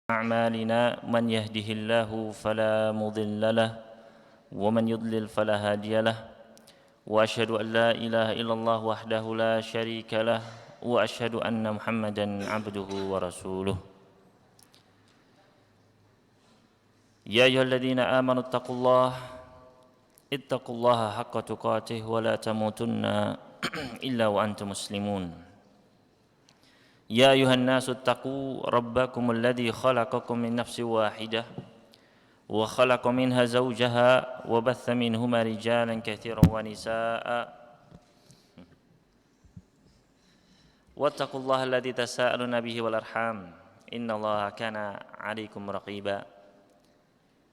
أعمالنا من يهده الله فلا مضل له ومن يضلل فلا هادي له وأشهد أن لا إله إلا الله وحده لا شريك له وأشهد أن محمدا عبده ورسوله يا أيها الذين آمنوا اتقوا الله حق تقاته ولا تموتن إلا وأنتم مسلمون يا أيها الناس اتقوا ربكم الذي خلقكم من نفس واحدة وخلق منها زوجها وبث منهما رجالا كثيرا ونساء واتقوا الله الذي تساءلون به والأرحام إن الله كان عليكم رقيبا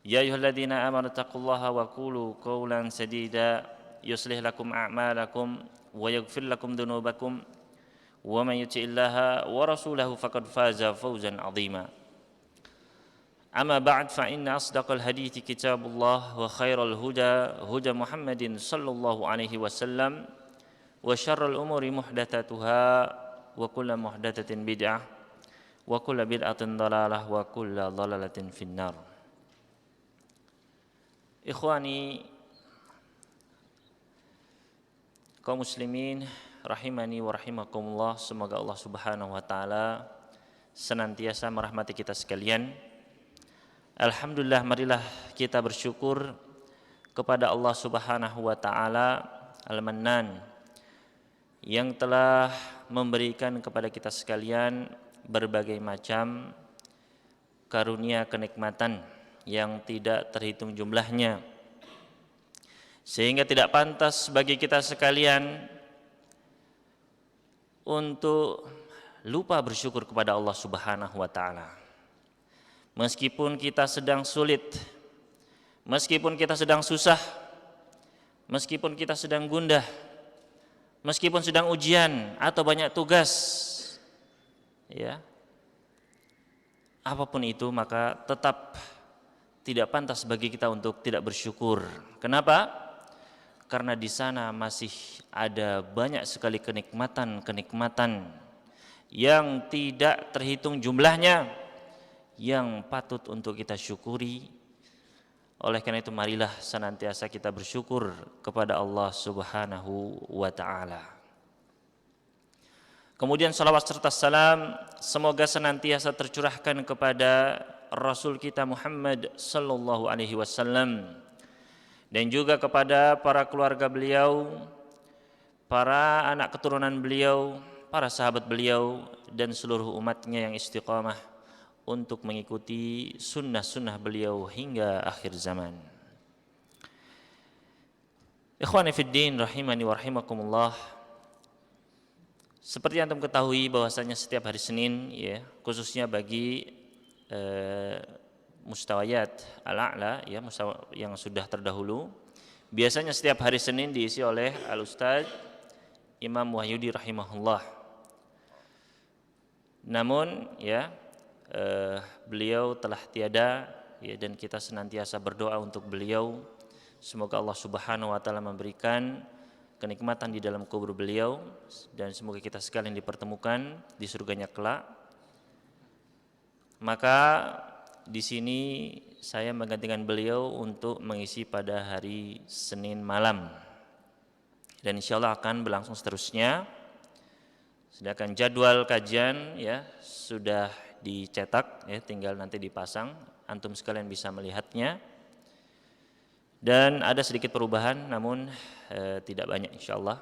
يا أيها الذين آمنوا اتقوا الله وقولوا قولا سديدا يصلح لكم أعمالكم ويغفر لكم ذنوبكم ومن يطع الله ورسوله فقد فاز فوزا عظيما أما بعد فإن أصدق الحديث كتاب الله وخير الهدى هدى محمد صلى الله عليه وسلم وشر الأمور محدثاتها وكل محدثة بدعة وكل بدعة ضلالة وكل ضلالة في النار. Ikhwani kaum muslimin rahimani wa rahimakumullah, semoga Allah Subhanahu wa taala senantiasa merahmati kita sekalian. Alhamdulillah, marilah kita bersyukur kepada Allah Subhanahu wa taala Al-Mannan yang telah memberikan kepada kita sekalian berbagai macam karunia kenikmatan yang tidak terhitung jumlahnya, sehingga tidak pantas bagi kita sekalian untuk lupa bersyukur kepada Allah Subhanahu wa taala. Meskipun kita sedang sulit, meskipun kita sedang susah, meskipun kita sedang gundah, meskipun sedang ujian atau banyak tugas, ya, apapun itu, maka tetap tidak pantas bagi kita untuk tidak bersyukur. Kenapa? Karena di sana masih ada banyak sekali kenikmatan yang tidak terhitung jumlahnya yang patut untuk kita syukuri. Oleh karena itu, marilah senantiasa kita bersyukur kepada Allah Subhanahu wa taala. Kemudian salawat serta salam semoga senantiasa tercurahkan kepada Rasul kita Muhammad sallallahu alaihi wasallam dan juga kepada para keluarga beliau, para anak keturunan beliau, para sahabat beliau dan seluruh umatnya yang istiqamah untuk mengikuti sunnah-sunnah beliau hingga akhir zaman. Ikhwani fiddin rahimani wa rahimakumullah. Seperti yang antum ketahui bahwasanya setiap hari Senin, ya, khususnya bagi mustawayat al-a'la, ya, yang sudah terdahulu, biasanya setiap hari Senin diisi oleh Al-Ustaz Imam Wahyudi rahimahullah. Namun, ya, beliau telah tiada, ya, dan kita senantiasa berdoa untuk beliau. Semoga Allah Subhanahu wa taala memberikan kenikmatan di dalam kubur beliau dan semoga kita sekalian dipertemukan di surganya kelak. Maka di sini saya menggantikan beliau untuk mengisi pada hari Senin malam. Dan insyaallah akan berlangsung seterusnya. Sedangkan jadwal kajian, ya, sudah dicetak, ya, tinggal nanti dipasang, antum sekalian bisa melihatnya. Dan ada sedikit perubahan namun tidak banyak insyaallah.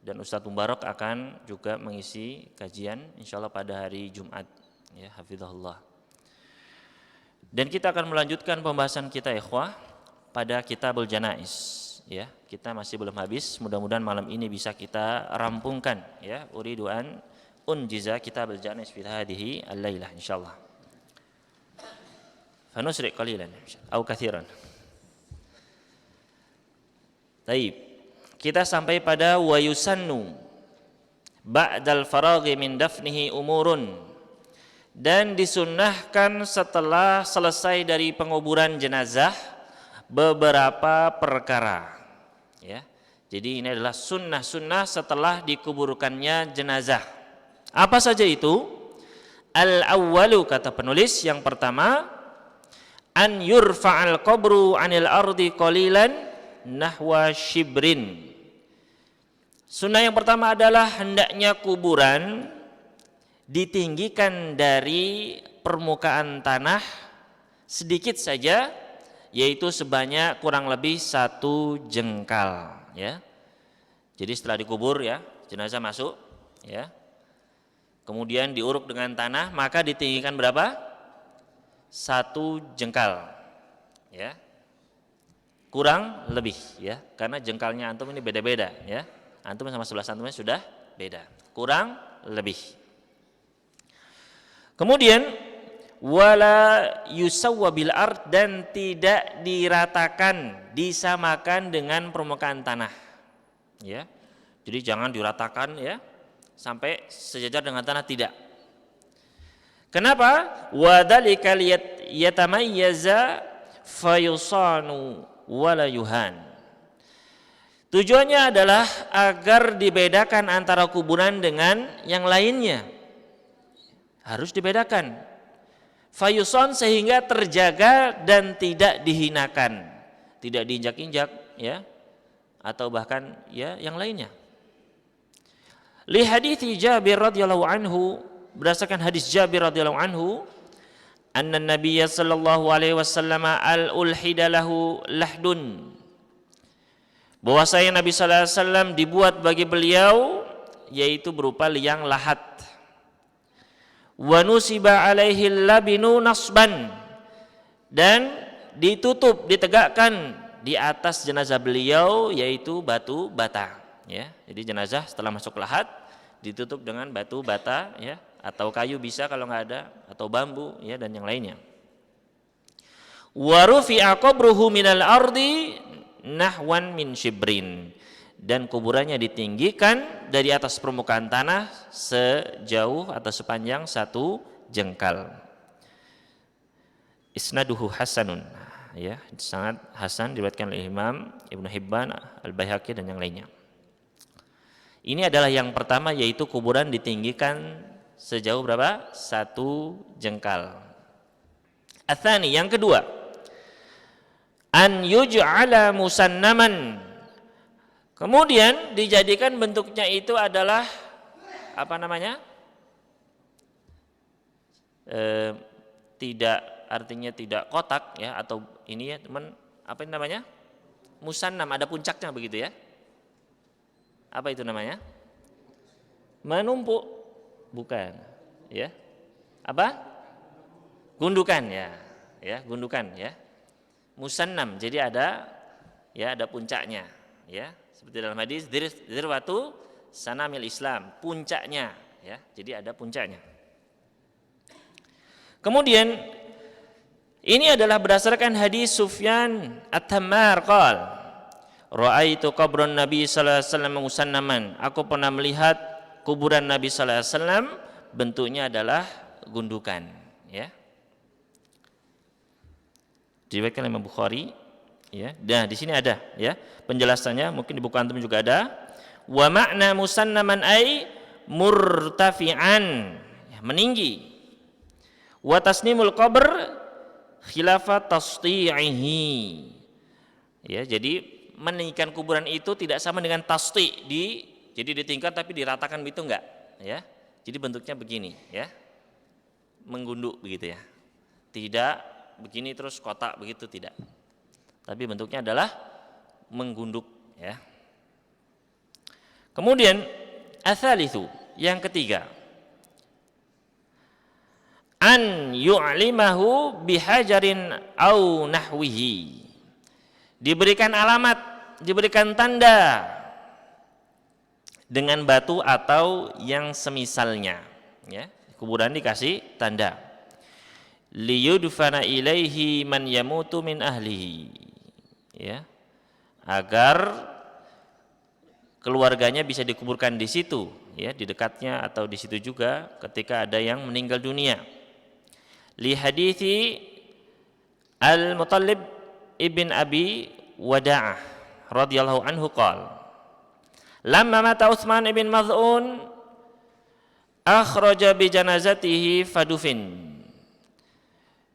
Dan Ustadz Mubarak akan juga mengisi kajian insyaallah pada hari Jumat, ya, hafizahullah. Dan kita akan melanjutkan pembahasan kita, ikhwah, pada Kitabul Janaiz, ya. Kita masih belum habis, mudah-mudahan malam ini bisa kita rampungkan, ya. Uridu an unjiza Kitabul Janaiz fi hadhihi al-lailah insyaallah. Fanusri qalilan au katsiran. Baik. Kita sampai pada wa yusannu ba'dal faraghi min dafnihi umurun, dan disunnahkan setelah selesai dari penguburan jenazah beberapa perkara, ya. Jadi ini adalah sunnah-sunnah setelah dikuburkannya jenazah. Apa saja itu? Al-awwalu, kata penulis, yang pertama, an yurfa'al qabru 'anil ardi qalilan nahwa shibrin. Sunnah yang pertama adalah hendaknya kuburan ditinggikan dari permukaan tanah sedikit saja, yaitu sebanyak kurang lebih 1 jengkal, ya. Jadi setelah dikubur, ya, jenazah masuk, ya, kemudian diuruk dengan tanah, maka ditinggikan berapa? 1 jengkal, ya, kurang lebih, ya, karena jengkalnya antum ini beda-beda, ya, antum sama sebelah antumnya sudah beda, kurang lebih. Kemudian wala yusawwa bil ard, dan tidak diratakan, disamakan dengan permukaan tanah, ya. Jadi jangan diratakan, ya, sampai sejajar dengan tanah, tidak. Kenapa? Wadzalika yatamayyaza fayusanu wala yuhan. Tujuannya adalah agar dibedakan antara kuburan dengan yang lainnya. Harus dibedakan. Fayuson, sehingga terjaga dan tidak dihinakan, tidak diinjak-injak, ya, atau bahkan, ya, yang lainnya. Li hadithi Jabir radhiyallahu anhu, berdasarkan hadis Jabir radhiyallahu anhu, anna Nabiyya sallallahu alaihi wasallam al-ulhida lahu lahdun, bahwasanya Nabi sallallahu alaihi wasallam dibuat bagi beliau yaitu berupa liang lahat. Wa nusiba alaihi labinu nasban, dan ditutup, ditegakkan di atas jenazah beliau yaitu batu bata, ya. Jadi jenazah setelah masuk lahat ditutup dengan batu bata, ya, atau kayu bisa kalau nggak ada, atau bambu, ya, dan yang lainnya. Wa rufi'a qabruhu minal ardi nahwan min shibrin, dan kuburannya ditinggikan dari atas permukaan tanah sejauh atau sepanjang 1 jengkal. Isnaduhu hasanun, ya, sangat hasan, diriwayatkan oleh Imam Ibnu Hibban, Al-Baihaqi, dan yang lainnya. Ini adalah yang pertama, yaitu kuburan ditinggikan sejauh berapa? 1 jengkal. Atsani, yang kedua, an yuj'ala musannaman, kemudian dijadikan bentuknya itu adalah apa namanya? Tidak, artinya tidak kotak, ya, atau ini, ya, teman, apa ini namanya? Musannam, ada puncaknya begitu, ya. Apa itu namanya? Menumpuk, bukan, ya. Apa? Gundukan, ya. Ya, gundukan, ya. Musannam, jadi ada, ya, ada puncaknya, ya. Seperti dalam hadis dzirwatu sanamil Islam, puncaknya, ya. Jadi ada puncaknya. Kemudian ini adalah berdasarkan hadis Sufyan At-Tammar qol, ra'aitu qabran Nabi sallallahu alaihi wasallam musannaman, aku pernah melihat kuburan Nabi sallallahu alaihi wasallam bentuknya adalah gundukan, ya. Diriwayatkan Imam Bukhari, ya. Nah, di sini ada, ya, penjelasannya, mungkin di buku antum juga ada. Wa makna musannaman ay murtafi'an, ya, meninggi. Wa tasnimul qabr khilafa tasti'ihi, ya, jadi meninggikan kuburan itu tidak sama dengan tasti', jadi ditingkat tapi diratakan begitu, enggak, ya. Jadi bentuknya begini, ya, menggunduk begitu, ya, tidak begini terus kotak begitu, tidak, tapi bentuknya adalah menggunduk, ya. Kemudian atsalitsu, yang ketiga, an yu'limahu bihajarin au nahwihi, diberikan alamat, diberikan tanda dengan batu atau yang semisalnya, ya. Kuburan dikasih tanda. Liyudfana ilaihi man yamutu min ahlihi, ya, agar keluarganya bisa dikuburkan di situ, ya, di dekatnya atau di situ juga ketika ada yang meninggal dunia. Li hadithi Al-Muttalib ibn Abi Wada'ah radhiyallahu anhu qala, lamma mata Utsman ibn Maz'un akhraja bi janazatihi fadufin.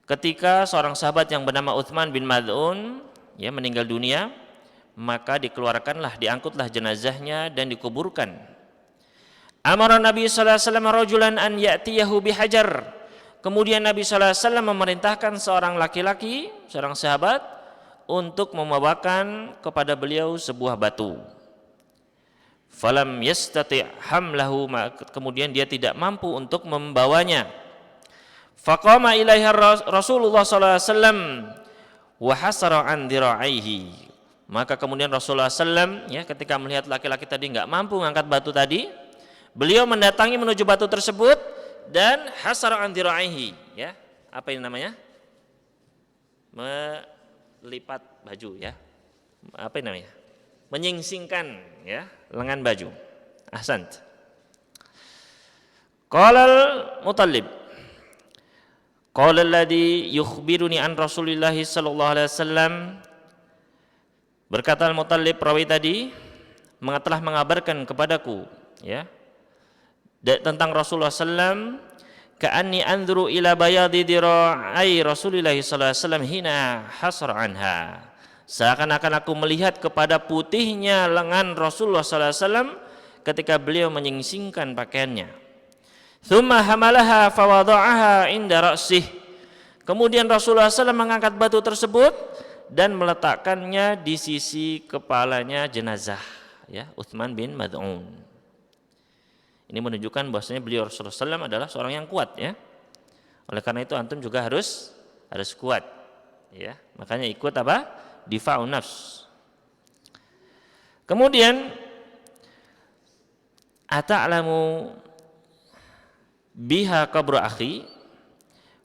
Ketika seorang sahabat yang bernama Utsman bin Mad'un ya meninggal dunia, maka dikeluarkanlah, diangkutlah jenazahnya dan dikuburkan. Amara Nabi sallallahu alaihi wasallam rajulan an ya'tiyahu bihajar. Kemudian Nabi sallallahu alaihi wasallam memerintahkan seorang laki-laki, seorang sahabat untuk membawakan kepada beliau sebuah batu. Falam yastati' hamlahu, kemudian dia tidak mampu untuk membawanya. Faqama ilaiha Rasulullah sallallahu alaihi wasallam wa hasara an dhira'ihi. Maka kemudian Rasulullah sallam ya ketika melihat laki-laki tadi enggak mampu mengangkat batu tadi, beliau mendatangi menuju batu tersebut dan hasara an dhira'ihi, ya. Apa ini namanya? Melipat baju ya. Apa ini namanya? Menyingsingkan ya lengan baju. Ahsant. Qala al-Mutallib qala alladhi yukhbiruni an Rasulillah sallallahu alaihi wasallam. Berkata al-Mutallib, perawi tadi telah mengabarkan kepadaku ya tentang Rasulullah sallam, ka'anni anzuru ila bayadi dira'ai Rasulillah sallallahu alaihi wasallam hina hasra anha. Seakan-akan aku melihat kepada putihnya lengan Rasulullah sallallahu alaihi wasallam ketika beliau menyingsingkan pakaiannya. Tsumma hamalaha fawada'aha inda ra'sih. Kemudian Rasulullah sallallahu mengangkat batu tersebut dan meletakkannya di sisi kepalanya jenazah ya Utsman bin Mad'un. Ini menunjukkan bahwasanya beliau Rasulullah SAW adalah seorang yang kuat ya. Oleh karena itu antum juga harus kuat ya. Makanya ikut apa? Difa'un nafs. Kemudian ata'lamu biha qabru akhi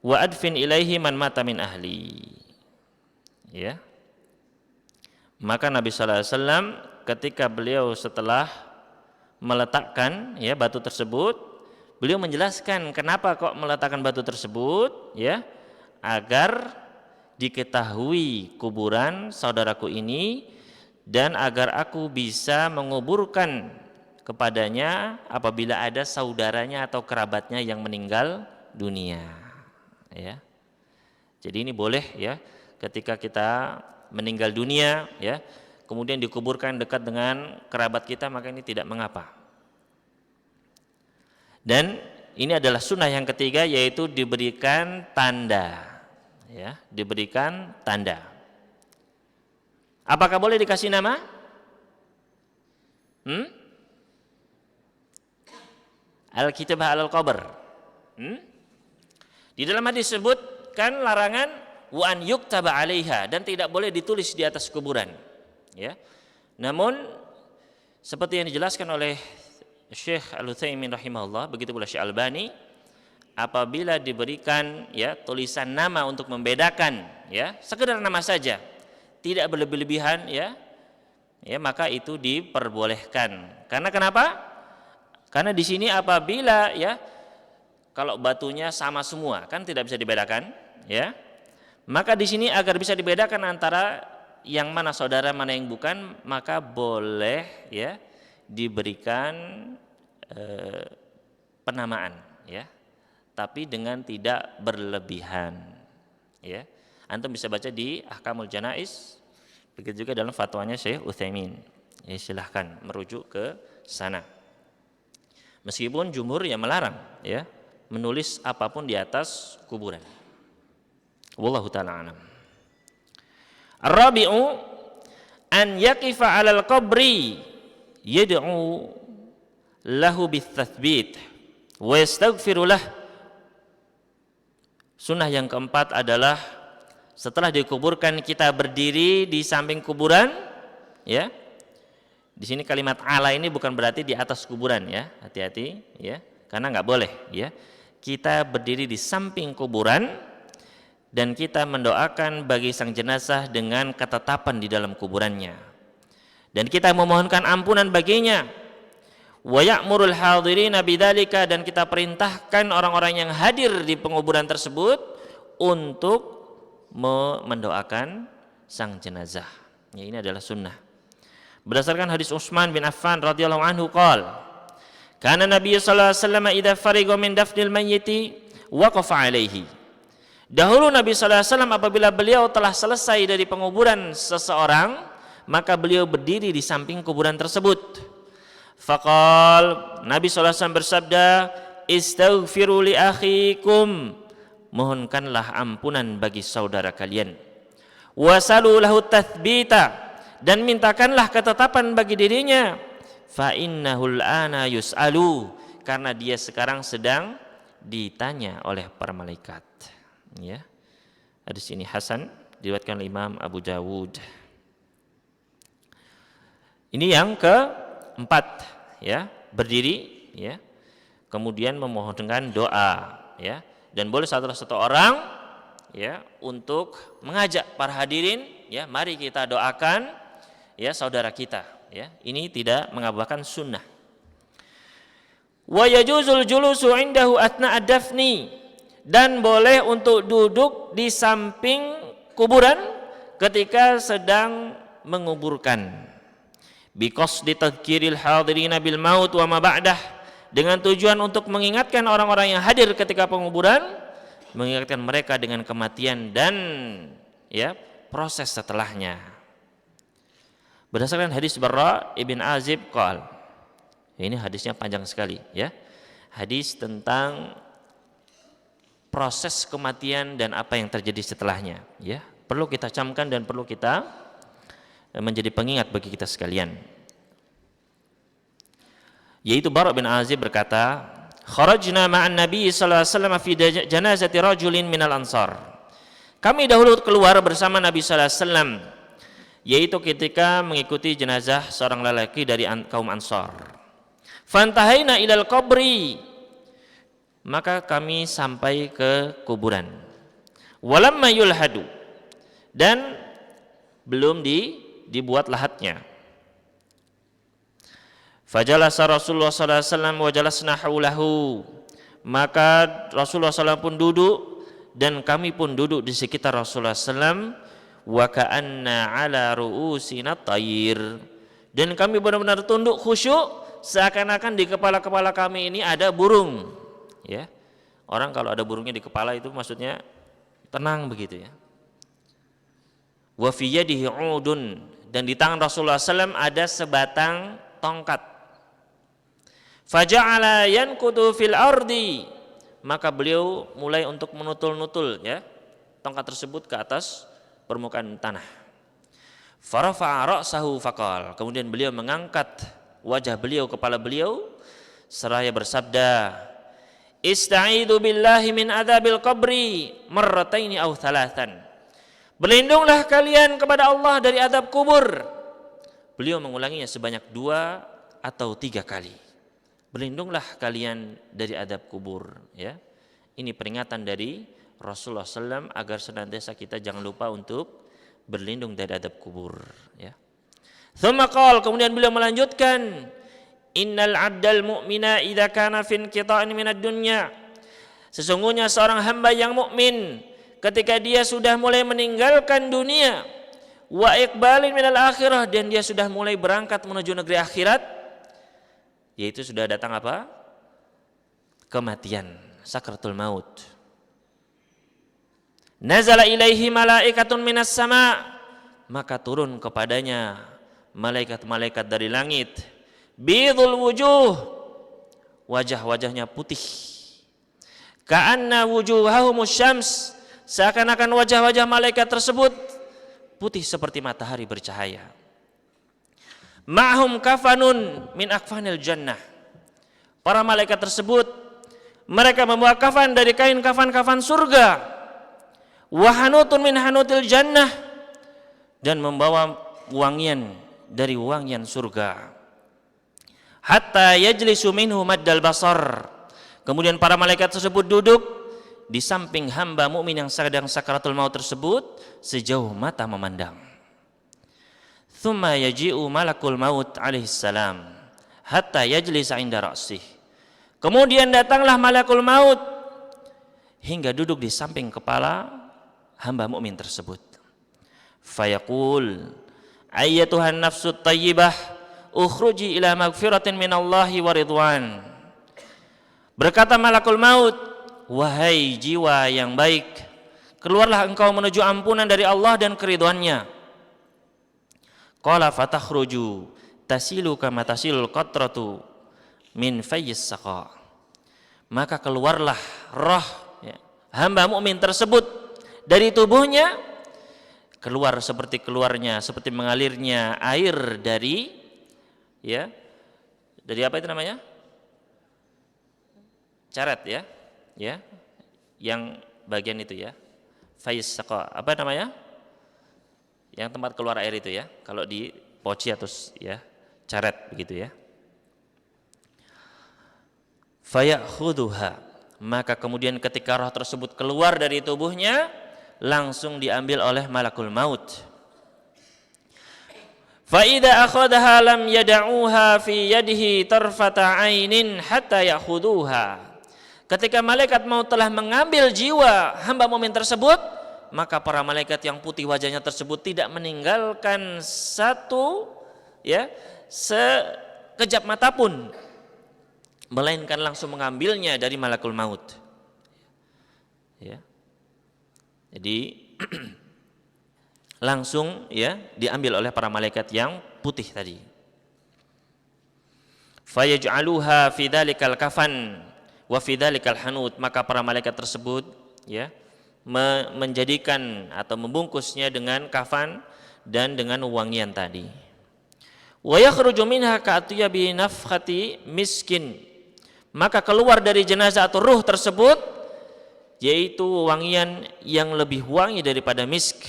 wa adfin ilaihi man mata min ahli. Ya. Maka Nabi sallallahu alaihi wasallam ketika beliau setelah meletakkan ya batu tersebut, beliau menjelaskan kenapa kok meletakkan batu tersebut ya, agar diketahui kuburan saudaraku ini dan agar aku bisa menguburkan kepadanya apabila ada saudaranya atau kerabatnya yang meninggal dunia ya. Jadi ini boleh ya ketika kita meninggal dunia ya, kemudian dikuburkan dekat dengan kerabat kita, maka ini tidak mengapa. Dan ini adalah sunnah yang ketiga, yaitu diberikan tanda ya, diberikan tanda. Apakah boleh dikasih nama? Al-kitabah al-qabr. Di dalam hadis disebutkan larangan wa an yuktaba 'alaiha, dan tidak boleh ditulis di atas kuburan ya. Namun seperti yang dijelaskan oleh Syekh Al-Utsaimin rahimahullah, begitu pula Syekh Albani, apabila diberikan ya tulisan nama untuk membedakan ya, sekedar nama saja, tidak berlebih-lebihan ya, maka itu diperbolehkan. Karena kenapa? Karena di sini apabila ya kalau batunya sama semua kan tidak bisa dibedakan ya. Maka di sini agar bisa dibedakan antara yang mana saudara mana yang bukan, maka boleh ya diberikan penamaan ya, tapi dengan tidak berlebihan ya. Antum bisa baca di Ahkamul Janaiz, begitu juga dalam fatwanya Syekh Utsaimin. Ya, silahkan merujuk ke sana. Meskipun jumhur yang melarang ya menulis apapun di atas kuburan. Wallahu ta'ala alam. Ar-rabi'u an yaqifa 'alal qabri yad'u lahu bits-tatsbit wa yastaghfiru lah. Sunnah yang keempat adalah setelah dikuburkan kita berdiri di samping kuburan ya. Di sini kalimat ala ini bukan berarti di atas kuburan ya. Hati-hati ya, karena enggak boleh ya. Kita berdiri di samping kuburan dan kita mendoakan bagi sang jenazah dengan ketetapan di dalam kuburannya, dan kita memohonkan ampunan baginya. Wa ya'murul hadirina bidzalika, dan kita perintahkan orang-orang yang hadir di penguburan tersebut untuk mendoakan sang jenazah. Ya, ini adalah sunnah. Berdasarkan hadis Utsman bin Affan radhiyallahu anhu qala, Karena Nabi sallallahu alaihi wasallam idza fariga min dafnil mayyiti waqafa alaihi. Dahulu Nabi sallallahu alaihi wasallam apabila beliau telah selesai dari penguburan seseorang, maka beliau berdiri di samping kuburan tersebut. Faqal, Nabi sallallahu alaihi wasallam bersabda, "Istaghfiru li akhikum." Mohonkanlah ampunan bagi saudara kalian. Wasalu lahu tathbita, dan mintakanlah ketetapan bagi dirinya. Fa innahul ana yus'alu, karena dia sekarang sedang ditanya oleh para malaikat. Ya. Hadis ini hasan, diriwayatkan oleh Imam Abu Dawud. Ini yang keempat, ya, berdiri, ya. Kemudian memohonkan doa, ya. Dan boleh satu orang, ya, untuk mengajak para hadirin, ya, mari kita doakan, ya, saudara kita, ya. Ini tidak mengabaikan sunnah. Wa yajuzul julusu indahu atna ad-dafni, dan boleh untuk duduk di samping kuburan ketika sedang menguburkan. Biqasdi tadhkiril hadirina bil maut wa ma ba'dah, dengan tujuan untuk mengingatkan orang-orang yang hadir ketika penguburan, mengingatkan mereka dengan kematian dan, ya, proses setelahnya. Berdasarkan hadis Barra ibn Azib qal, ini hadisnya panjang sekali, ya. Hadis tentang proses kematian dan apa yang terjadi setelahnya, ya. Perlu kita camkan dan perlu kita menjadi pengingat bagi kita sekalian. Yaitu Barra bin Azib berkata, "Kharajna ma'an Nabi sallallahu alaihi wasallam fi janazati rajulin minal ansar." Kami dahulu keluar bersama Nabi sallallahu alaihi wasallam, yaitu ketika mengikuti jenazah seorang lelaki dari kaum Ansar. Fantahaina ilal qabri, maka kami sampai ke kuburan. Walamma yulhadu, dan belum dibuat lahatnya. Fajalasa Rasulullah sallallahu alaihi wasallam wa jalasna haulahu, maka Rasulullah SAW pun duduk dan kami pun duduk di sekitar Rasulullah SAW. Wa ka'anna ala ru'usina tayr, dan kami benar-benar tunduk khusyuk seakan-akan di kepala-kepala kami ini ada burung, ya. Orang kalau ada burungnya di kepala itu maksudnya tenang begitu, ya. Wa fi yadihi 'udun, dan di tangan Rasulullah SAW ada sebatang tongkat. Faja'ala yankutu fil ardi, maka beliau mulai untuk menutul-nutul, ya, tongkat tersebut ke atas permukaan tanah. Farafa'a ra'sahu faqal, kemudian beliau mengangkat wajah beliau, kepala beliau, seraya bersabda, "Ista'idu billahi min adzabil qabri marrataini aw thalathan." Berlindunglah kalian kepada Allah dari azab kubur. Beliau mengulanginya sebanyak 2 atau 3 kali. Berlindunglah kalian dari azab kubur, ya. Ini peringatan dari Rasulullah SAW agar senantiasa kita jangan lupa untuk berlindung dari adab kubur, ya. Tsumma qala, kemudian beliau melanjutkan, "Innal 'abdal mu'mina idza kana fi inqita'in minad dunya." Sesungguhnya seorang hamba yang mukmin ketika dia sudah mulai meninggalkan dunia, wa iqbalin minal akhirah, dan dia sudah mulai berangkat menuju negeri akhirat, yaitu sudah datang apa? Kematian, sakratul maut. Nazala ilaihi malaikatun minas sama, maka turun kepadanya malaikat-malaikat dari langit. Bidul wujuh, wajah-wajahnya putih. Ka'anna wujuhahumus syams, seakan-akan wajah-wajah malaikat tersebut putih seperti matahari bercahaya. Ma'hum kafanun min akfanil jannah, para malaikat tersebut mereka membawa kafan dari kain kafan-kafan surga. Wahanutun min hanutil jannah, dan membawa wangian dari wangian surga. Hatta yajlisu minhu maddal basar, kemudian para malaikat tersebut duduk di samping hamba mukmin yang sedang sakaratul maut tersebut sejauh mata memandang. Tsumma yaji'u malakul maut alaihi salam hatta yajlisa 'inda ra'sih, kemudian datanglah malakul maut hingga duduk di samping kepala hamba mukmin tersebut. Fayaqul, ayyatuhan nafsut thayyibah ukhruji ila magfiratin minallahi wa ridwan. Berkata malakul maut, wahai jiwa yang baik, keluarlah engkau menuju ampunan dari Allah dan keridhaannya. Qala fatakhruju tasilu kama tasilul qatratu min fayyis saqa. Maka keluarlah roh hamba mukmin tersebut dari tubuhnya, keluar seperti mengalirnya air dari dari apa itu namanya? Caret yang bagian itu fayyis saqa, apa namanya? Yang tempat keluar air itu kalau di poci atau caret begitu Fayakhudhuha, maka kemudian ketika roh tersebut keluar dari tubuhnya, langsung diambil oleh malakul maut. Fa idza akhadha lam yad'uha fi yadihi tarfata 'ainin hatta ya'khudhuha. Ketika malaikat maut telah mengambil jiwa hamba mukmin tersebut, maka para malaikat yang putih wajahnya tersebut tidak meninggalkan satu sekejap mata pun, melainkan langsung mengambilnya dari malakul maut. Jadi langsung diambil oleh para malaikat yang putih tadi. Fayaj'aluha fi dzalikal kafan wa fi dzalikal hanut, maka para malaikat tersebut menjadikan atau membungkusnya dengan kafan dan dengan wangian tadi. Wa yakhruju minha ka'atyabi nafkhati miskin, maka keluar dari jenazah atau ruh tersebut yaitu wangian yang lebih wangi daripada misk.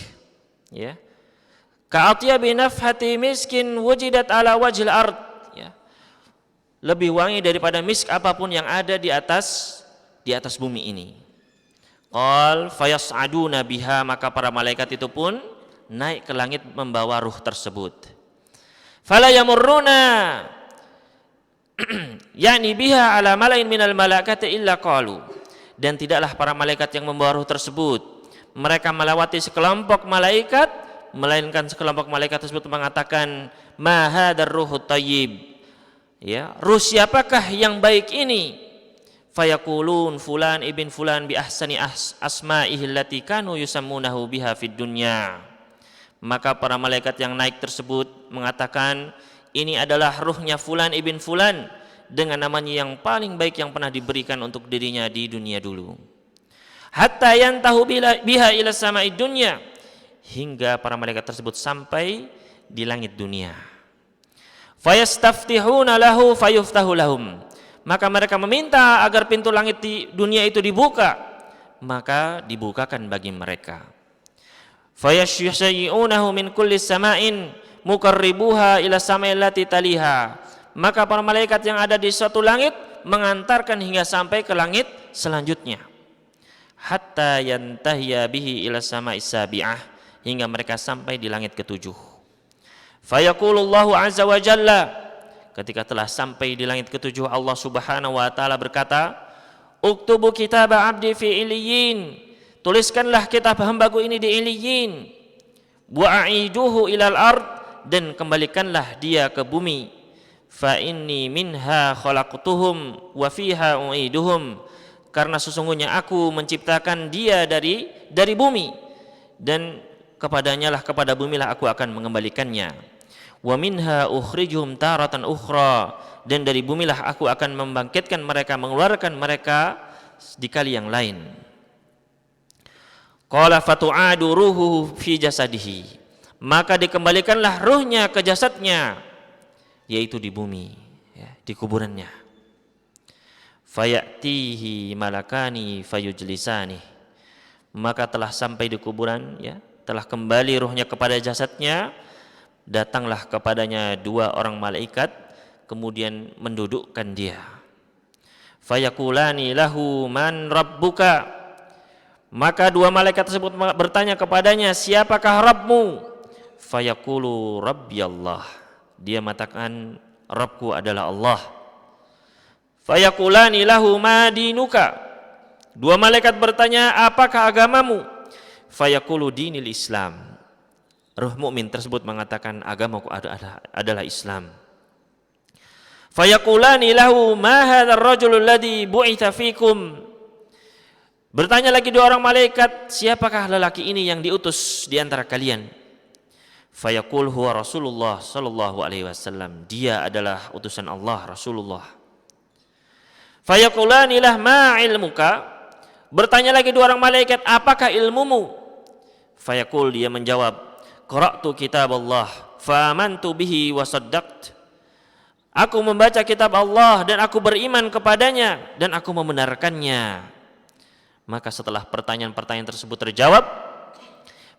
Ka'atyabi nafkhati miskin wujidat ala wajhil ard, lebih wangi daripada misk apapun yang ada di atas bumi ini. Qal fayas'aduna biha, maka para malaikat itu pun naik ke langit membawa ruh tersebut. Fala yamurruna yakni biha ala malain minal malaikati illa qalu, dan tidaklah para malaikat yang membawa ruh tersebut mereka melewati sekelompok malaikat, melainkan sekelompok malaikat tersebut mengatakan ma hadzal ruhut thayyib, ruh siapakah yang baik ini? Fayaqulun fulan ibn fulan bi ahsani asma'ihi allati kanu yusammunahu biha fid dunya. Maka para malaikat yang naik tersebut mengatakan, ini adalah ruhnya fulan ibn fulan dengan namanya yang paling baik yang pernah diberikan untuk dirinya di dunia dulu. Hatta yantahu biha ila sama'id dunya, hingga para malaikat tersebut sampai di langit dunia. Fayastaftihuna lahu fayuftahu lahum, maka mereka meminta agar pintu langit di dunia itu dibuka, maka dibukakan bagi mereka. Fayashyi'unahu min kulli sama'in muqarribuha ila sama'il lati taliha, maka para malaikat yang ada di suatu langit mengantarkan hingga sampai ke langit selanjutnya. Hatta yantahiya bihi ila sama'is sabi'ah, hingga mereka sampai di langit ketujuh. Fayaqulullahu azza wa jalla, ketika telah sampai di langit ketujuh, Allah subhanahu wa ta'ala berkata, uktubu kitab abdi fi iliyin, tuliskanlah kitab hambaku ini di iliyin, wa'aiduhu ilal ard, dan kembalikanlah dia ke bumi. Fa inni minha khalaqtuhum wa fiha u'iduhum, karena sesungguhnya aku menciptakan dia dari bumi, dan kepada bumi lah aku akan mengembalikannya. Wa minha ukhrijuhum taratan ukhra, dan dari bumilah aku akan membangkitkan mereka, mengeluarkan mereka di kali yang lain. Qala fatu'adu ruhuhu fi jasadihi, maka dikembalikanlah ruhnya ke jasadnya, yaitu di bumi, di kuburannya. Fayatihi malakani fayujlisani, maka telah sampai di kuburan, telah kembali ruhnya kepada jasadnya, datanglah kepadanya dua orang malaikat, kemudian mendudukkan dia. Fayaqulani lahu man rabbuka, maka dua malaikat tersebut bertanya kepadanya, siapakah Rabbmu? Fayaqulu Rabbi Allah, dia mengatakan Rabbku adalah Allah. Fayaqulani lahu ma dinuka, dua malaikat bertanya, apakah agamamu? Fayaqulu dinil Islam, ruh mukmin tersebut mengatakan agamaku adalah Islam. Fayaqulani lahu ma hadzal rajulul ladzi bu'itsa fikum. Bertanya lagi dua orang malaikat, siapakah lelaki ini yang diutus di antara kalian? Fayaqul huwa Rasulullah sallallahu alaihi wasallam. Dia adalah utusan Allah, Rasulullah. Fayaqulani lah ma ilmuka. Bertanya lagi dua orang malaikat, apakah ilmumu? Fayaqul, dia menjawab, qara'tu kitab Allah fa amantu bihi wa saddaqt. Aku membaca kitab Allah dan aku beriman kepadanya dan aku membenarkannya. Maka setelah pertanyaan-pertanyaan tersebut terjawab,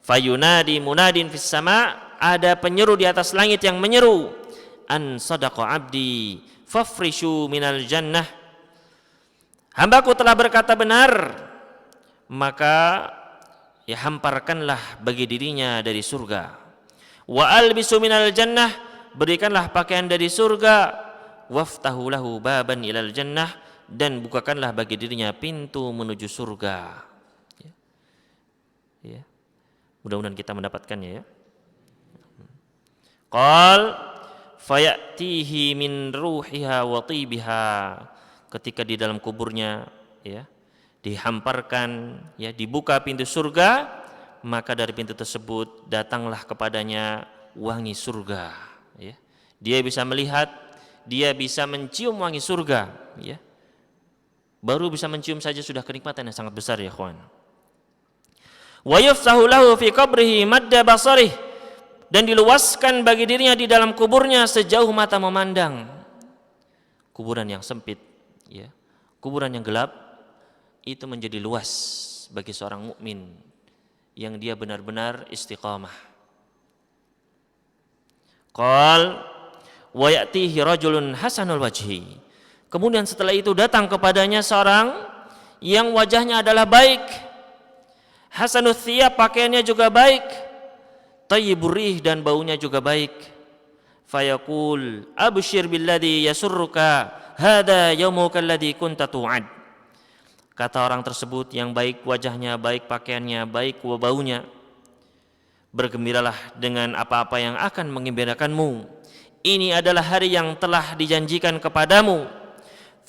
fayunadi munadin fis sama, ada penyeru di atas langit yang menyeru, an sadaqa abdi fafrishu minal jannah. Hambaku telah berkata benar, maka ya hamparkanlah bagi dirinya dari surga. Wa albisu minal jannah, berikanlah pakaian dari surga. Waftahu lahu baban ilal jannah, dan bukakanlah bagi dirinya pintu menuju surga. Ya. Mudah-mudahan kita mendapatkannya ya. Qal fayatihi min ruhiha wa tibiha. Ketika di dalam kuburnya ya dihamparkan ya, dibuka pintu surga, maka dari pintu tersebut datanglah kepadanya wangi surga ya. Dia bisa melihat, dia bisa mencium wangi surga ya. Baru bisa mencium saja sudah kenikmatan yang sangat besar ya kawan. Wa yufsahu lahu fi qabrihi madda basarih, dan diluaskan bagi dirinya di dalam kuburnya sejauh mata memandang. Kuburan yang sempit ya, kuburan yang gelap itu menjadi luas bagi seorang mukmin yang dia benar-benar istiqamah. Qal wa ya'tihi rajulun hasanul wajhi. Kemudian setelah itu datang kepadanya seorang yang wajahnya adalah baik, hasanul thiyab, pakaiannya juga baik, thayyibur rih, dan baunya juga baik. Fayaqul abshir billadhi yasurruka hada yaumuka alladhi kunta tu'ad. Kata orang tersebut yang baik wajahnya, baik pakaiannya, baik baunya, bergembiralah dengan apa-apa yang akan menggembirakanmu. Ini adalah hari yang telah dijanjikan kepadamu.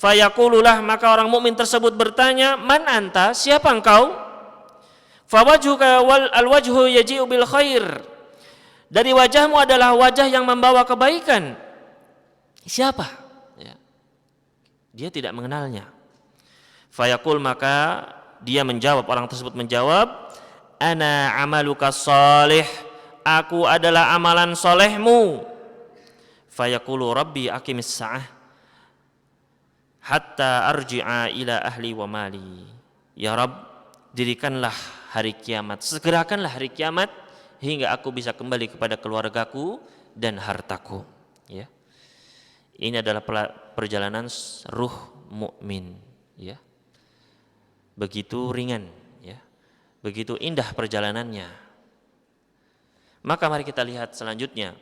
Fayaqululah, maka orang mukmin tersebut bertanya, man anta, siapa engkau? Fawajhuka wal alwajhu yaji'u bil khair. Dari wajahmu adalah wajah yang membawa kebaikan. Siapa? Ya. Dia tidak mengenalnya. Fayaqul, maka dia menjawab, orang tersebut menjawab, ana amaluka salih, aku adalah amalan solehmu. Fayaqulu rabbi aqimis sa'ah hatta arji'a ila ahli wa mali. Ya Rabb, dirikanlah hari kiamat, segerakanlah hari kiamat hingga aku bisa kembali kepada keluargaku dan hartaku. Ya. Ini adalah perjalanan ruh mukmin. Ya. Begitu ringan, ya. Begitu indah perjalanannya. Maka mari kita lihat selanjutnya.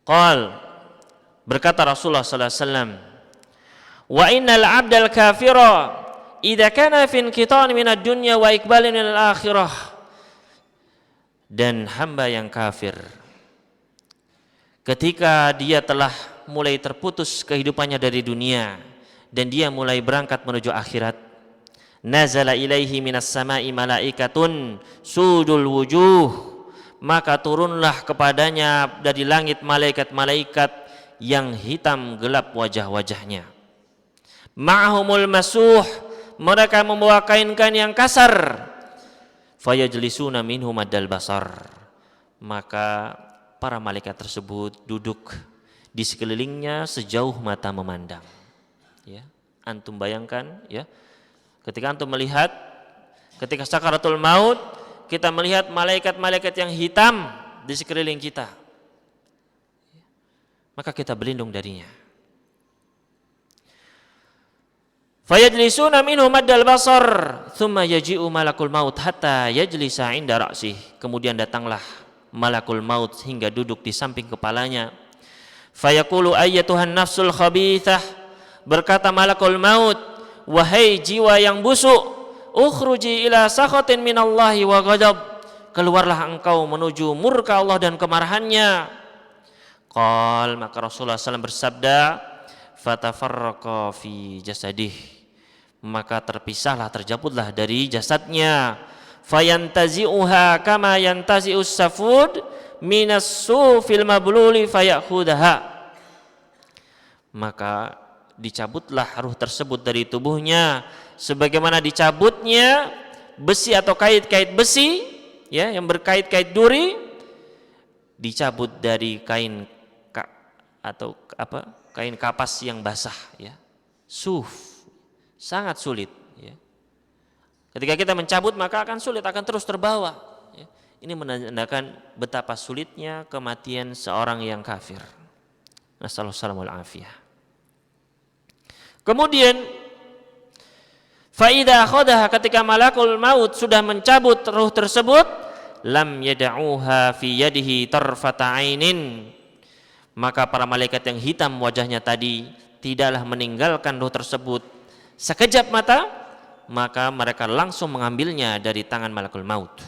Qal, berkata Rasulullah sallallahu alaihi wasallam, wa innal 'abdal kafira idza kana fi inqitan minad dunya wa iqbalin ilal akhirah. Dan hamba yang kafir, ketika dia telah mulai terputus kehidupannya dari dunia dan dia mulai berangkat menuju akhirat, nazala ilaihi minas sama'i malaikatun sudul wujuh, maka turunlah kepadanya dari langit malaikat-malaikat yang hitam gelap wajah-wajahnya. Ma'humul masuh, mereka membawa kain-kain yang kasar. Fayajlisuna minhu maddal basar, maka para malaikat tersebut duduk di sekelilingnya sejauh mata memandang. Ya, antum bayangkan ya, ketika antum melihat ketika sakaratul maut, kita melihat malaikat-malaikat yang hitam di sekeliling kita, maka kita berlindung darinya. Fayajlisuna minhu maddal basar thumma yaji'u malakul maut hatta yajlisa 'inda ra'sih. Kemudian datanglah malakul maut hingga duduk di samping kepalanya. Fayaqulu ayyatuhan nafsul khabithah, berkata malakul maut, wahai jiwa yang busuk, ukhruji ila sakhatin minallahi wa ghadab, keluarlah engkau menuju murka Allah dan kemarahannya. Qal, maka Rasulullah SAW bersabda, fatafarraqa fi jasadih, maka terpisahlah, terjabutlah dari jasadnya. Fayantazi'uha kama yantazi'us safud minas sufil mabluli fayakhudaha, maka dicabutlah ruh tersebut dari tubuhnya sebagaimana dicabutnya besi atau kait-kait besi, ya, yang berkait-kait duri, dicabut dari kain atau kain kapas yang basah, ya. Suf, sangat sulit, ya. Ketika kita mencabut maka akan sulit, akan terus terbawa, ya. Ini menandakan betapa sulitnya kematian seorang yang kafir. Nasallallahu alaihi wasallam. Kemudian faida akhadaha, ketika malakul maut sudah mencabut ruh tersebut, lam yada'uha fi yadihi tarfata ainin, maka para malaikat yang hitam wajahnya tadi tidaklah meninggalkan ruh tersebut sekejap mata, maka mereka langsung mengambilnya dari tangan malakul maut.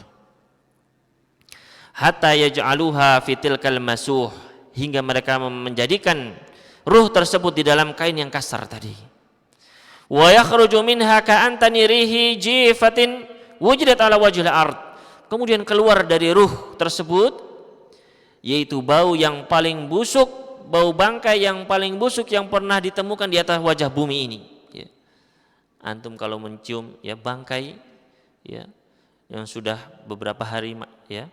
Hatta yaj'aluha fi tilkal masuh, hingga mereka menjadikan ruh tersebut di dalam kain yang kasar tadi. Wa yakhruju minha ka'antani rihi jifatin wujidat ala wajhil ard, kemudian keluar dari ruh tersebut yaitu bau yang paling busuk, bau bangkai yang paling busuk yang pernah ditemukan di atas wajah bumi ini, ya. Antum kalau mencium, ya, bangkai, ya, yang sudah beberapa hari, ya,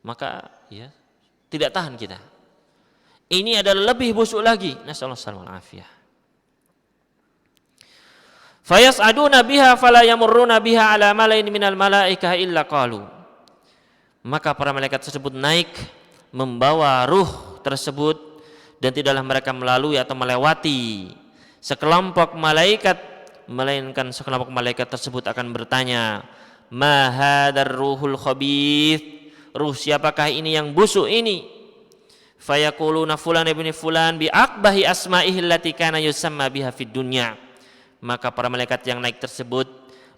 maka, ya, tidak tahan kita. Ini adalah lebih busuk lagi. Nasallallahu alaihi wasallam. Fayas'aduna biha fala yamurruna biha ala malain minal malaikah illa qalu, maka para malaikat tersebut naik membawa ruh tersebut dan tidaklah mereka melalui atau melewati sekelompok malaikat, melainkan sekelompok malaikat tersebut akan bertanya, ma hadzal ruhul khabith, ruh siapakah ini yang busuk ini? Fayaquluna fulan ibn fulan bi aqbahi asma'ihi allati kana yusamma biha fid dunya, maka para malaikat yang naik tersebut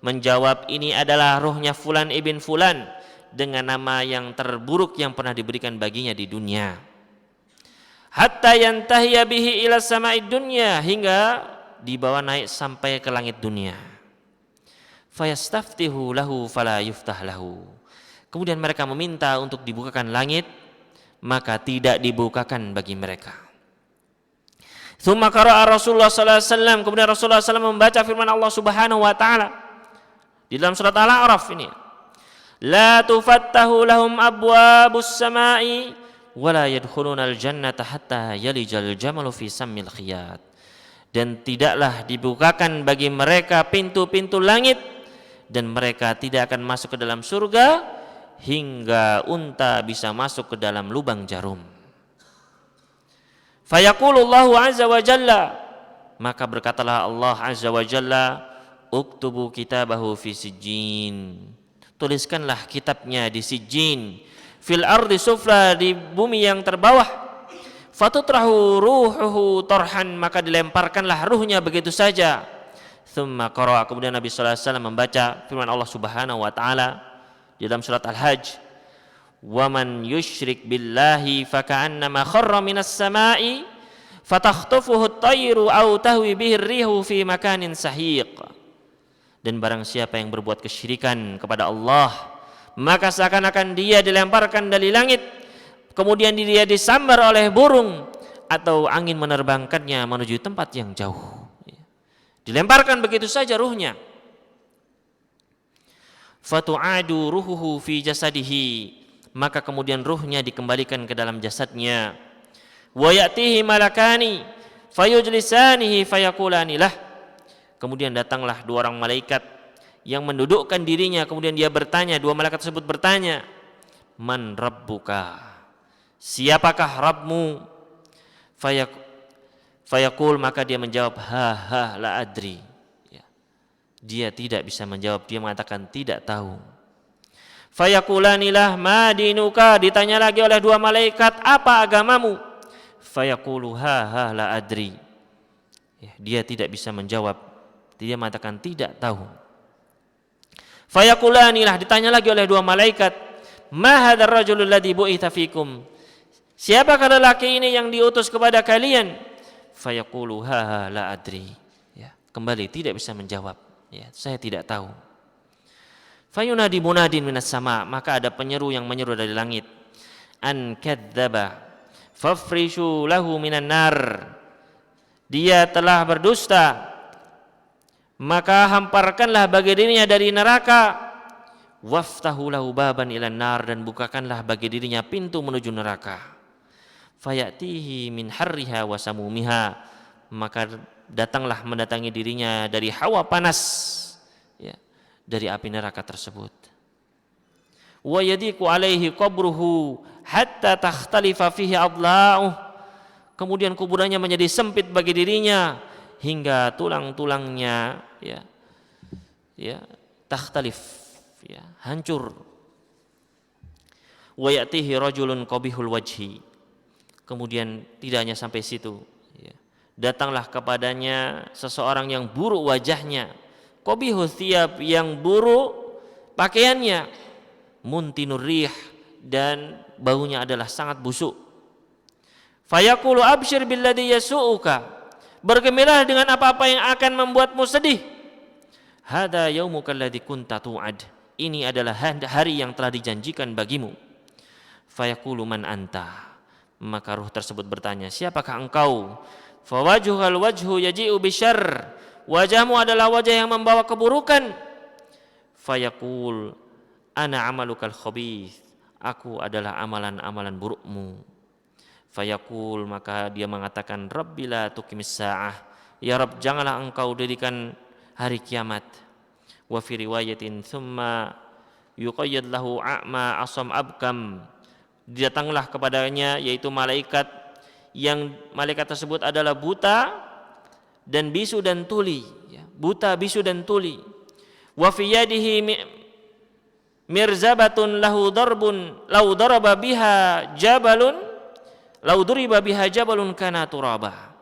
menjawab, ini adalah ruhnya fulan ibn fulan dengan nama yang terburuk yang pernah diberikan baginya di dunia. Hatta yantahiya bihi ila sama'id dunya, hingga dibawa naik sampai ke langit dunia. Fayastaftihu lahu fala yuftah lahu, kemudian mereka meminta untuk dibukakan langit, maka tidak dibukakan bagi mereka. Tsumma qara'a Rasulullah sallallahu alaihi wasallam, kemudian Rasulullah sallallahu alaihi wasallam membaca firman Allah Subhanahu wa taala di dalam surat Al-A'raf ini, la tufattahu lahum abwabus samai wala yadkhulunal jannata hatta yalijal jamalu fi sammil khiyat, dan tidaklah dibukakan bagi mereka pintu-pintu langit dan mereka tidak akan masuk ke dalam surga hingga unta bisa masuk ke dalam lubang jarum. Fayaqulullahu azza wa jalla, maka berkatalah Allah azza wa jalla, uktubu kitabahu fi sijjin, tuliskanlah kitabnya di sijjin, fil ardi sufla, di bumi yang terbawah, fatutrahu ruhuhu torhan, maka dilemparkanlah ruhnya begitu saja. Tsumma qara'a, kemudian Nabi sallallahu alaihi wasallam membaca firman Allah Subhanahu wa taala di dalam surat Al-Hajj, wa man yusyrik billahi faka'annama kharra minas sama'i fatakhtafuhu at-tayru aw tahwi bihi ar-rihu fi makanin sahiq, dan barang siapa yang berbuat kesyirikan kepada Allah, maka seakan-akan dia dilemparkan dari langit, kemudian dia disambar oleh burung atau angin menerbangkannya menuju tempat yang jauh. Dilemparkan begitu saja ruhnya. Fatu'adu ruhuhu fi jasadihi, maka kemudian ruhnya dikembalikan ke dalam jasadnya. Wa ya'tihi malakani fayujlisanihi fayaqulani lah, kemudian datanglah dua orang malaikat yang mendudukkan dirinya, kemudian dia bertanya, dua malaikat tersebut bertanya, man rabbuka, siapakah Rabbmu? Fayaqul, maka dia menjawab, ha la adri, ya. Dia tidak bisa menjawab, dia mengatakan tidak tahu. Fayaqulanilah ma dinuka, ditanya lagi oleh dua malaikat, apa agamamu? Fayaqulu ha la adri, ya, dia tidak bisa menjawab, dia mengatakan tidak tahu. Fayaqulanilah, ditanya lagi oleh dua malaikat, ma hadzal rajulul ladzi bu'itsa fikum, siapakah lelaki ini yang diutus kepada kalian? Fayaqulu ha la adri. Ya, kembali tidak bisa menjawab. Ya, saya tidak tahu. Fayunadi munadin minas sama, maka ada penyeru yang menyeru dari langit. An kadzdzaba fafrishu lahu minan nar. Dia telah berdusta, maka hamparkanlah bagi dirinya dari neraka. Waftahu lahu baban ilan nar, dan bukakanlah bagi dirinya pintu menuju neraka. Fayatihi min harriha wa samumiha, maka datanglah mendatangi dirinya dari hawa panas, ya, dari api neraka tersebut. Wa yadiku alaihi qabruhu hatta takhtalifa fihi adla'uh, kemudian kuburannya menjadi sempit bagi dirinya hingga tulang-tulangnya takhtalif, hancur. Wa ya'tihi rajulun qabihul wajhi, kemudian tidak hanya sampai situ, datanglah kepadanya seseorang yang buruk wajahnya, qabihul thiyab, yang buruk pakaiannya, muntinur rih, dan baunya adalah sangat busuk. Fayaqulu abshir billadhi yasu'uka, bergembiralah dengan apa-apa yang akan membuatmu sedih. Hada yaumuka alladhi kunta tu'ad, ini adalah hari yang telah dijanjikan bagimu. Fayaqulu man anta, maka ruh tersebut bertanya, siapakah engkau? Fawajhuhal wajhu yaji'u bisyarr, wajahmu adalah wajah yang membawa keburukan. Fayaqul ana amalukal khabith, aku adalah amalan-amalan burukmu. Fayaqul, maka dia mengatakan, Rabbi la tuqimis sa'ah, ya Rabb, janganlah engkau dirikan hari kiamat. Wa fi riwayatin thumma yuqayyad lahu a'ma asam abkam, datanglah kepadanya yaitu malaikat, yang malaikat tersebut adalah buta dan bisu dan tuli, buta, bisu dan tuli. Wa fi yadihi mirzabatun lahu darbun law daraba biha jabalun law duriba biha jabalun kana turaba,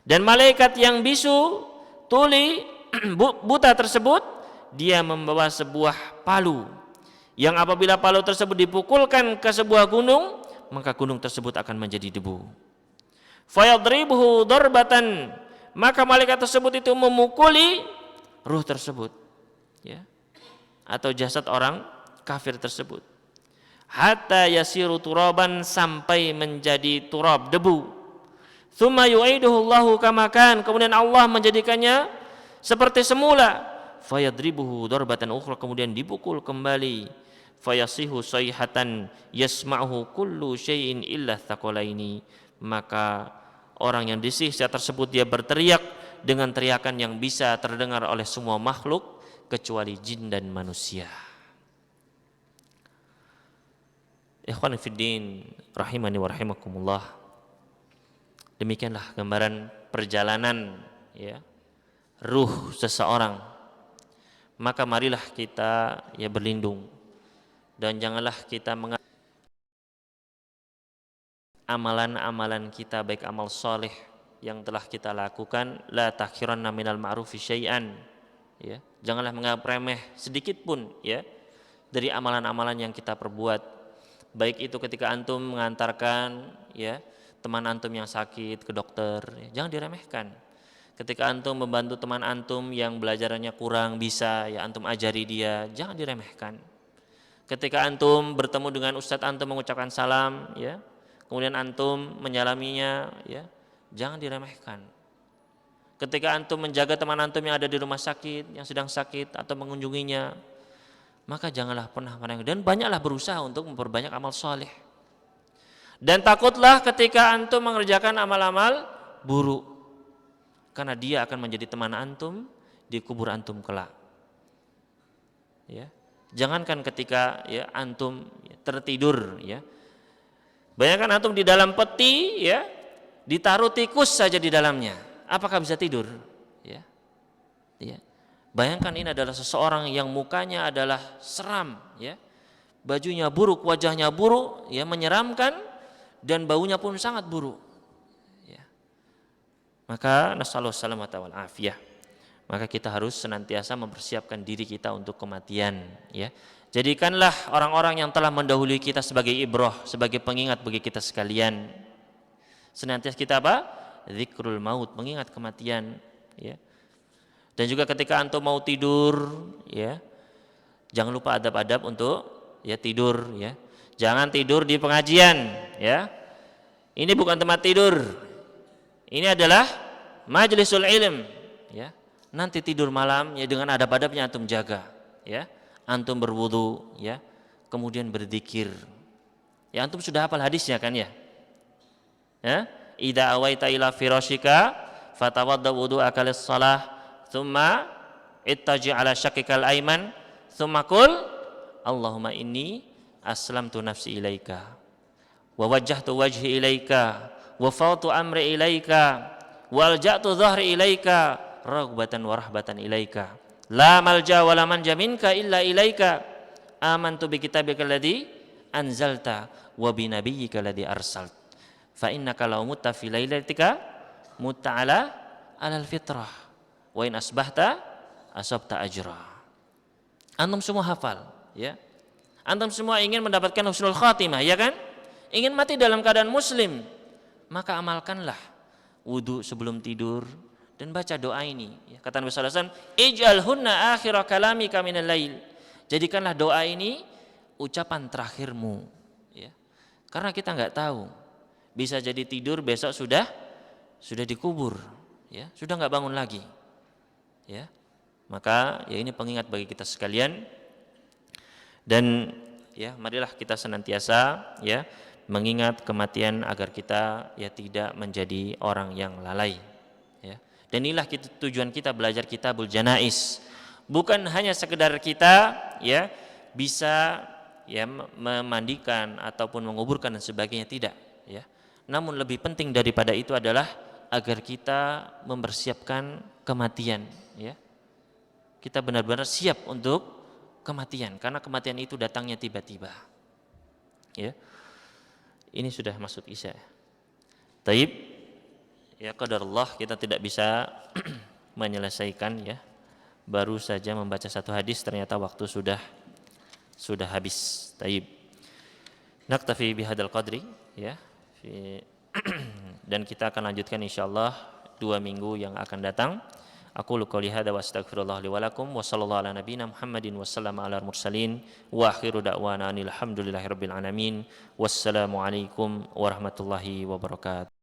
dan malaikat yang bisu, tuli, buta tersebut, dia membawa sebuah palu, yang apabila palu tersebut dipukulkan ke sebuah gunung, maka gunung tersebut akan menjadi debu. Fayadribuhu darbatan, maka malaikat tersebut itu memukuli ruh tersebut, atau jasad orang kafir tersebut, hatta yasiru turaban, sampai menjadi turab, debu. Tsumma yu'iduhu Allahu kama kan, kemudian Allah menjadikannya seperti semula. Fayadribuhu darbatan ukhra, kemudian dipukul kembali. Fayasihu sayhatan yasma'uhu kullu syai'in illa tsaqalaini, maka orang yang disiksa tersebut dia berteriak dengan teriakan yang bisa terdengar oleh semua makhluk kecuali jin dan manusia. Ikhwan fiddin rahimani wa rahimakumullah, demikianlah gambaran perjalanan ruh seseorang. Maka marilah kita berlindung, dan janganlah kita amalan-amalan kita, baik amal soleh yang telah kita lakukan, la takhiranna minal ma'rufi syai'an, janganlah menganggap remeh sedikit pun dari amalan-amalan yang kita perbuat. Baik itu ketika antum mengantarkan teman antum yang sakit ke dokter, jangan diremehkan. Ketika antum membantu teman antum yang belajarannya kurang bisa, antum ajari dia, jangan diremehkan. Ketika antum bertemu dengan ustadz antum mengucapkan salam, kemudian antum menyalaminya, jangan diremehkan. Ketika antum menjaga teman antum yang ada di rumah sakit, yang sedang sakit, atau mengunjunginya, maka janganlah pernah meremehkan, dan banyaklah berusaha untuk memperbanyak amal soleh. Dan takutlah ketika antum mengerjakan amal-amal buruk, karena dia akan menjadi teman antum di kubur antum kelak. Jangankan ketika antum tertidur, bayangkan antum di dalam peti, ditaruh tikus saja di dalamnya, apakah bisa tidur? Bayangkan ini adalah seseorang yang mukanya adalah seram, bajunya buruk, wajahnya buruk, menyeramkan, dan baunya pun sangat buruk. Maka nasallahu salamata wal afiyah. maka kita harus senantiasa mempersiapkan diri kita untuk kematian, ya. Jadikanlah orang-orang yang telah mendahului kita sebagai ibrah, sebagai pengingat bagi kita sekalian. Senantiasa kita apa? Zikrul maut, mengingat kematian, ya. Dan juga ketika antum mau tidur, ya, jangan lupa adab-adab untuk ya tidur, ya. Jangan tidur di pengajian, ya. Ini bukan tempat tidur. Ini adalah majlisul ilm, ya. Nanti tidur malam ya dengan adab-adabnya antum jaga, ya. Antum berwudu, ya. Kemudian berzikir. Ya antum sudah hafal hadisnya kan ya? Ya, idza awaita ila firashika fatawadda wudu'aka lis-shalah, tsumma ittaji' ala syaqikal aiman, tsumma qul Allahumma inni aslamtu nafsi ilaika wa wajjahtu wajhi ilaika wa fawtu amri ilaika wa alja'tu dhahri ilaika raghbatan wa rahbatan ilaika la malja wa la manja minka illa ilaika amantu bi kitabika alladhi anzalta wa bi nabiyyika alladhi arsalt fa innaka law mutta fi lailatika mutta ala alal fitrah wa in asbahta asabta ajra. Antum semua hafal, ya. Antum semua ingin mendapatkan husnul khatimah, ya kan? Ingin mati dalam keadaan muslim, maka amalkanlah wudu sebelum tidur dan baca doa ini. Kata Nabi sallallahu alaihi wasallam, "Ij'alhunna akhira kalamika minal lail." Jadikanlah doa ini ucapan terakhirmu, ya. Karena kita enggak tahu, bisa jadi tidur besok sudah dikubur, ya, sudah enggak bangun lagi. Ya. Maka ya ini pengingat bagi kita sekalian. Dan ya marilah kita senantiasa ya mengingat kematian agar kita ya tidak menjadi orang yang lalai, ya. Dan inilah tujuan kita belajar Kitabul Janaiz, bukan hanya sekedar kita ya bisa ya memandikan ataupun menguburkan dan sebagainya, tidak, ya. Namun lebih penting daripada itu adalah agar kita mempersiapkan kematian, ya. Kita benar-benar siap untuk kematian, karena kematian itu datangnya tiba-tiba, ya. Ini sudah masuk isya. Taib, ya qadarullah kita tidak bisa menyelesaikan, ya. Baru saja membaca satu hadis ternyata waktu sudah habis. Taib. Naktafi bihadzal qadri, ya. Dan kita akan lanjutkan insyaallah 2 minggu yang akan datang. Aku qouli hadza wa astaghfirullah li wa lakum wa sallallahu ala nabiyyina Muhammadin wa sallama ala mursalin wa akhiru da'wana alhamdulillahi rabbil alamin. Wassalamu alaikum warahmatullahi wabarakatuh.